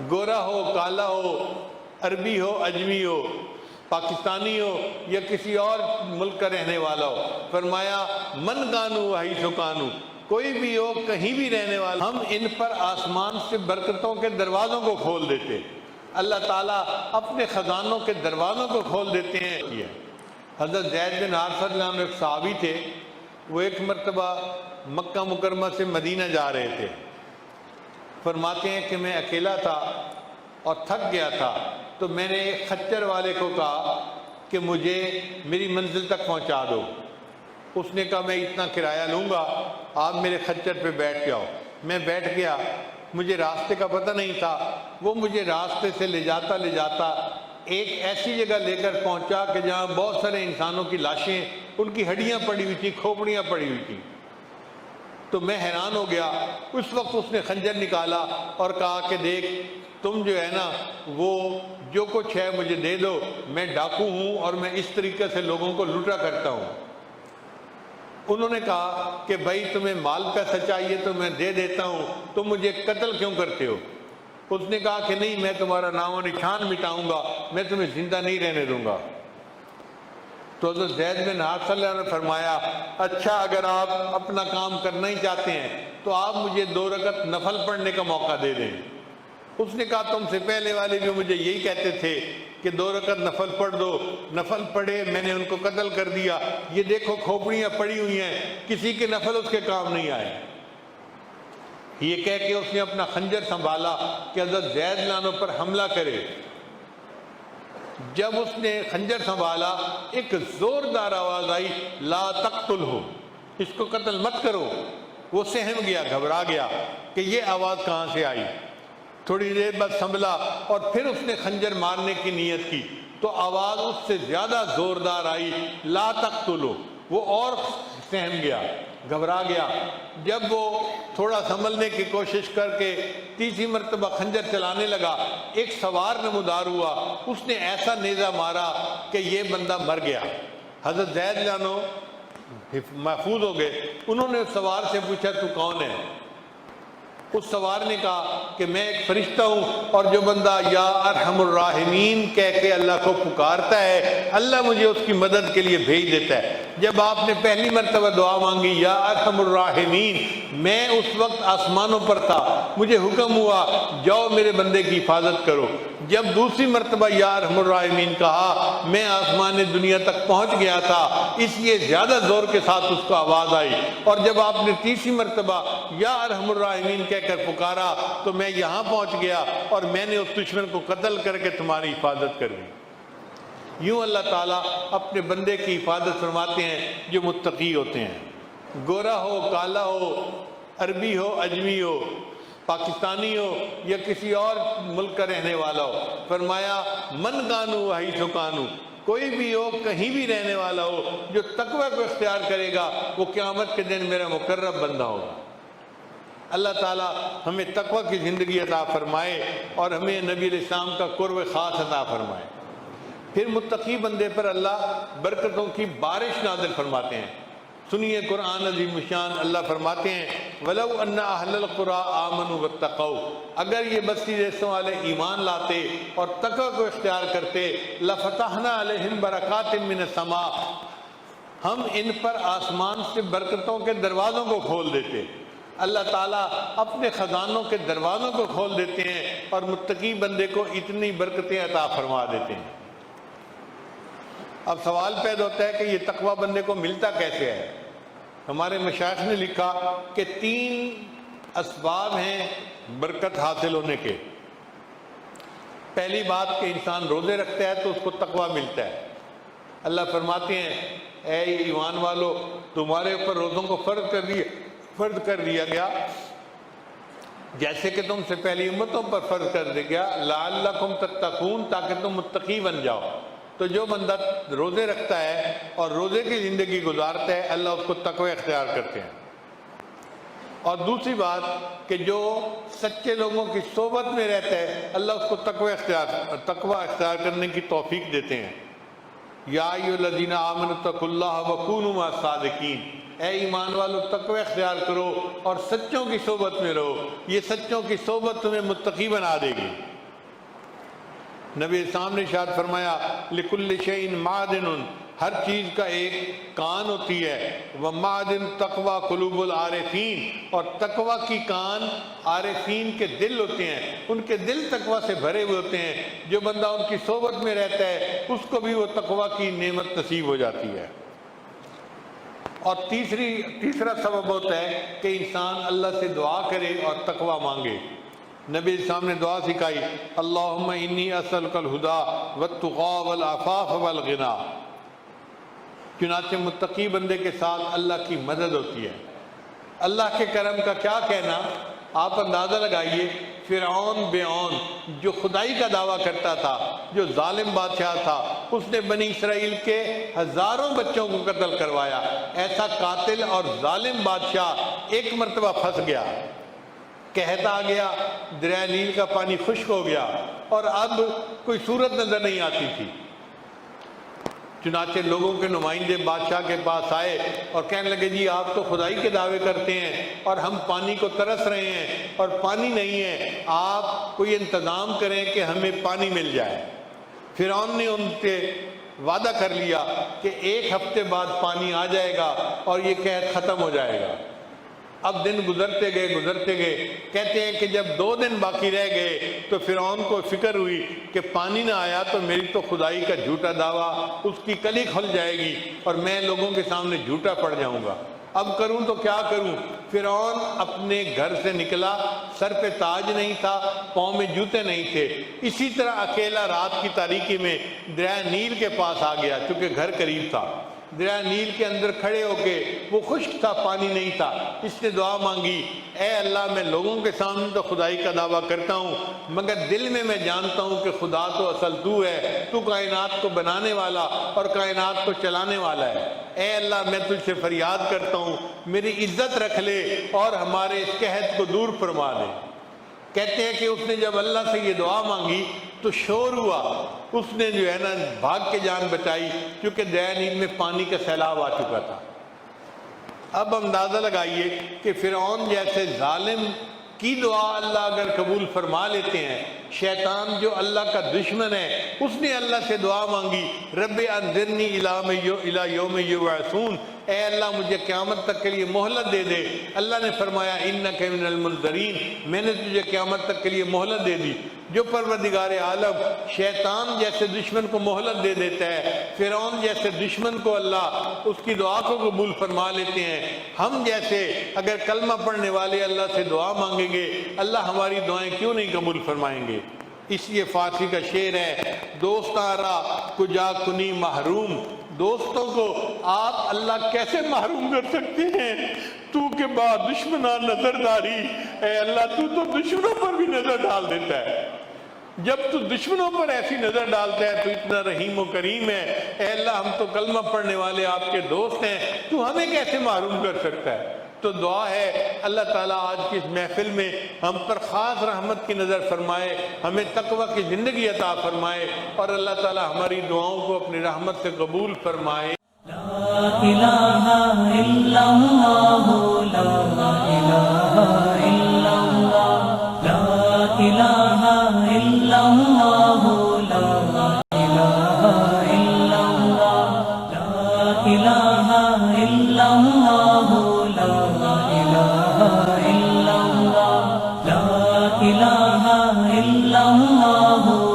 گورا ہو کالا ہو، عربی ہو اجمی ہو، پاکستانی ہو یا کسی اور ملک کا رہنے والا ہو، فرمایا من کانو حیث کانو، کوئی بھی ہو کہیں بھی رہنے والا، ہم ان پر آسمان سے برکتوں کے دروازوں کو کھول دیتے، اللہ تعالیٰ اپنے خزانوں کے دروازوں کو کھول دیتے ہیں۔ حضرت زید بن حارثہ رضی اللہ عنہ ایک صحابی تھے، وہ ایک مرتبہ مکہ مکرمہ سے مدینہ جا رہے تھے، فرماتے ہیں کہ میں اکیلا تھا اور تھک گیا تھا، تو میں نے ایک خچر والے کو کہا کہ مجھے میری منزل تک پہنچا دو۔ اس نے کہا میں اتنا کرایہ لوں گا، آپ میرے خچر پہ بیٹھ جاؤ۔ میں بیٹھ گیا، مجھے راستے کا پتہ نہیں تھا، وہ مجھے راستے سے لے جاتا ایک ایسی جگہ لے کر پہنچا کہ جہاں بہت سارے انسانوں کی لاشیں، ان کی ہڈیاں پڑی ہوئی تھیں، کھوپڑیاں پڑی ہوئی تھیں۔ تو میں حیران ہو گیا۔ اس وقت اس نے خنجر نکالا اور کہا کہ دیکھ تم جو ہے نا وہ جو کچھ ہے مجھے دے دو، میں ڈاکو ہوں اور میں اس طریقے سے لوگوں کو لوٹا کرتا ہوں۔ انہوں نے کہا کہ بھائی تمہیں مال پیسہ چاہیے تو میں دے دیتا ہوں، تم مجھے قتل کیوں کرتے ہو؟ اس نے کہا کہ نہیں، میں تمہارا نام و نشان مٹاؤں گا، میں تمہیں زندہ نہیں رہنے دوں گا۔ تو حضرت زید بن حارثہ صلی اللہ علیہ وسلم نے فرمایا اچھا اگر آپ اپنا کام کرنا ہی چاہتے ہیں تو آپ مجھے 2 رکعت نفل پڑھنے کا موقع دے دیں۔ اس نے کہا تم سے پہلے والے بھی مجھے یہی کہتے تھے کہ 2 رکعت نفل پڑھ دو، نفل پڑھے، میں نے ان کو قتل کر دیا، یہ دیکھو کھوپڑیاں پڑی ہوئی ہیں، کسی کے نفل اس کے کام نہیں آئے۔ یہ کہہ کے اس نے اپنا خنجر سنبھالا کہ حضرت زید رضی اللہ عنہ پر حملہ کرے۔ جب اس نے خنجر سنبھالا ایک زوردار آواز آئی لا تقتلہ، اس کو قتل مت کرو۔ وہ سہم گیا، گھبرا گیا کہ یہ آواز کہاں سے آئی۔ تھوڑی دیر بعد سنبھلا اور پھر اس نے خنجر مارنے کی نیت کی تو آواز اس سے زیادہ زوردار آئی لا تقتلہ۔ وہ اور سہم گیا، گھبرا گیا۔ جب وہ تھوڑا سنبھلنے کی کوشش کر کے تیسری مرتبہ خنجر چلانے لگا، ایک سوار نمودار ہوا، اس نے ایسا نیزہ مارا کہ یہ بندہ مر گیا۔ حضرت زید رضی اللہ عنہ محفوظ ہو گئے۔ انہوں نے اس سوار سے پوچھا تو کون ہے؟ اس سوار نے کہا کہ میں ایک فرشتہ ہوں، اور جو بندہ یا ارحم الراحمین کہہ کے اللہ کو پکارتا ہے اللہ مجھے اس کی مدد کے لیے بھیج دیتا ہے۔ جب آپ نے پہلی مرتبہ دعا مانگی یا ارحم الراحمین، میں اس وقت آسمانوں پر تھا، مجھے حکم ہوا جاؤ میرے بندے کی حفاظت کرو۔ جب دوسری مرتبہ یا ارحم الراحمین کہا میں آسمان دنیا تک پہنچ گیا تھا، اس لیے زیادہ زور کے ساتھ اس کو آواز آئی۔ اور جب آپ نے تیسری مرتبہ یا ارحم الراحمین کہہ کر پکارا تو میں یہاں پہنچ گیا اور میں نے اس دشمن کو قتل کر کے تمہاری حفاظت کر دی۔ یوں اللہ تعالیٰ اپنے بندے کی حفاظت فرماتے ہیں جو متقی ہوتے ہیں۔ گورا ہو کالا ہو، عربی ہو اجمی ہو، پاکستانی ہو یا کسی اور ملک کا رہنے والا ہو، فرمایا من کانو حیث کانو، کوئی بھی ہو کہیں بھی رہنے والا ہو جو تقوی کو اختیار کرے گا وہ قیامت کے دن میرا مقرب بندہ ہوگا۔ اللہ تعالیٰ ہمیں تقوی کی زندگی عطا فرمائے اور ہمیں نبی علیہ السلام کا قرب خاص عطا فرمائے۔ پھر متقی بندے پر اللہ برکتوں کی بارش نازل فرماتے ہیں۔ سنیے قرآن عظیم الشان، اللہ فرماتے ہیں وَلَوْ أَنَّ أَهْلَ الْقُرَىٰ آمَنُوا وَاتَّقَوْا، اگر یہ بستی دیسوں والے ایمان لاتے اور تقوی کو اختیار کرتے لَفَتَحْنَا عَلَيْهِمْ بَرَكَاتٍ مِّنَ السَّمَاءِ، ہم ان پر آسمان سے برکتوں کے دروازوں کو کھول دیتے۔ اللہ تعالیٰ اپنے خزانوں کے دروازوں کو کھول دیتے ہیں اور متقی بندے کو اتنی برکتیں عطا فرما دیتے ہیں۔ اب سوال پیدا ہوتا ہے کہ یہ تقوی بندے کو ملتا کیسے ہے؟ ہمارے مشائخ نے لکھا کہ 3 اسباب ہیں برکت حاصل ہونے کے۔ پہلی بات کہ انسان روزے رکھتا ہے تو اس کو تقوی ملتا ہے۔ اللہ فرماتے ہیں اے ایمان والو تمہارے اوپر روزوں کو فرض کر دیا گیا جیسے کہ تم سے پہلی امتوں پر فرض کر دیا گیا لعلکم تتقون، تاکہ تم متقی بن جاؤ۔ تو جو بندہ روزے رکھتا ہے اور روزے کی زندگی گزارتا ہے اللہ اس کو تقوی اختیار کرتے ہیں۔ اور دوسری بات کہ جو سچے لوگوں کی صحبت میں رہتا ہے اللہ اس کو تقوی اختیار کرنے کی توفیق دیتے ہیں۔ یا ایھا الذین آمنوا اتقوا اللہ وکونوا مع الصادقین، اے ایمان والو تقوی اختیار کرو اور سچوں کی صحبت میں رہو، یہ سچوں کی صحبت تمہیں متقی بنا دے گی۔ نبی اسلام نے ارشاد فرمایا لکل شیء معدن، ہر چیز کا ایک کان ہوتی ہے، ومعدن تقوی قلوب العارفین، اور تقوی کی کان عارفین کے دل ہوتے ہیں، ان کے دل تقوی سے بھرے ہوئے ہوتے ہیں، جو بندہ ان کی صحبت میں رہتا ہے اس کو بھی وہ تقوی کی نعمت نصیب ہو جاتی ہے۔ اور تیسرا سبب ہوتا ہے کہ انسان اللہ سے دعا کرے اور تقوی مانگے۔ نبی اسلام نے دعا سکھائی، اللہم انی اسألک الہدی والتقی والعفاف والغنی۔ چنانچہ متقی بندے کے ساتھ اللہ کی مدد ہوتی ہے۔ اللہ کے کرم کا کیا کہنا، آپ اندازہ لگائیے، فرعون بیعون جو خدائی کا دعویٰ کرتا تھا، جو ظالم بادشاہ تھا، اس نے بنی اسرائیل کے ہزاروں بچوں کو قتل کروایا۔ ایسا قاتل اور ظالم بادشاہ ایک مرتبہ پھنس گیا، قحط آ گیا، دریائے نیل کا پانی خشک ہو گیا اور اب کوئی صورت نظر نہیں آتی تھی۔ چنانچہ لوگوں کے نمائندے بادشاہ کے پاس آئے اور کہنے لگے جی آپ تو خدائی کے دعوے کرتے ہیں اور ہم پانی کو ترس رہے ہیں اور پانی نہیں ہے، آپ کوئی انتظام کریں کہ ہمیں پانی مل جائے۔ فرعون نے ان سے وعدہ کر لیا کہ 1 ہفتے بعد پانی آ جائے گا اور یہ قحط ختم ہو جائے گا۔ اب دن گزرتے گئے، کہتے ہیں کہ جب 2 دن باقی رہ گئے تو فرعون کو فکر ہوئی کہ پانی نہ آیا تو میری تو خدائی کا جھوٹا دعویٰ، اس کی کلی کھل جائے گی اور میں لوگوں کے سامنے جھوٹا پڑ جاؤں گا، اب کروں تو کیا کروں۔ فرعون اپنے گھر سے نکلا، سر پہ تاج نہیں تھا، پاؤں میں جوتے نہیں تھے، اسی طرح اکیلا رات کی تاریکی میں دریائے نیل کے پاس آ گیا، چونکہ گھر قریب تھا۔ دریائے نیل کے اندر کھڑے ہو کے، وہ خشک تھا، پانی نہیں تھا، اس نے دعا مانگی، اے اللہ میں لوگوں کے سامنے تو خدائی کا دعویٰ کرتا ہوں مگر دل میں جانتا ہوں کہ خدا تو اصل تو ہے، تو کائنات کو بنانے والا اور کائنات کو چلانے والا ہے۔ اے اللہ میں تجھ سے فریاد کرتا ہوں، میری عزت رکھ لے اور ہمارے اس قحط کو دور فرما دے۔ کہتے ہیں کہ اس نے جب اللہ سے یہ دعا مانگی تو شور ہوا، اس نے جو ہے نا بھاگ کے جان بچائی، کیونکہ دریائے نیل میں پانی کا سیلاب آ چکا تھا۔ اب اندازہ لگائیے کہ فرعون جیسے ظالم کی دعا اللہ اگر قبول فرما لیتے ہیں، شیطان جو اللہ کا دشمن ہے اس نے اللہ سے دعا مانگی، رب انظرنی الی یوم یبعثون، اے اللہ مجھے قیامت تک کے لیے مہلت دے دے۔ اللہ نے فرمایا انک من المنظرین، میں نے تجھے قیامت تک کے لیے مہلت دے دی۔ جو پروردگار عالم شیطان جیسے دشمن کو مہلت دے دیتا ہے، فرعون جیسے دشمن کو اللہ اس کی دعا کو قبول فرما لیتے ہیں، ہم جیسے اگر کلمہ پڑھنے والے اللہ سے دعا مانگیں گے اللہ ہماری دعائیں کیوں نہیں قبول فرمائیں گے۔ اس لیے فارسی کا شعر ہے، دوستارا کجا کنی محروم، دوستوں کو آپ اللہ کیسے محروم کر سکتے ہیں، تو کے بعد دشمنہ نظرداری، اے اللہ تو دشمنوں پر بھی نظر ڈال دیتا ہے، جب تو دشمنوں پر ایسی نظر ڈالتا ہے تو اتنا رحیم و کریم ہے، اے اللہ ہم تو کلمہ پڑھنے والے آپ کے دوست ہیں، تو ہمیں کیسے محروم کر سکتا ہے۔ تو دعا ہے اللہ تعالیٰ آج کی اس محفل میں ہم پر خاص رحمت کی نظر فرمائے، ہمیں تقوی کی زندگی عطا فرمائے اور اللہ تعالیٰ ہماری دعاؤں کو اپنی رحمت سے قبول فرمائے۔ لا الہ الا اللہ، لا الہ الا اللہ، لا الہ الا اللہ، لا الہ الا اللہ، لا الہ الا اللہ، لا الہ الا اللہ، لا الہ الا اللہ۔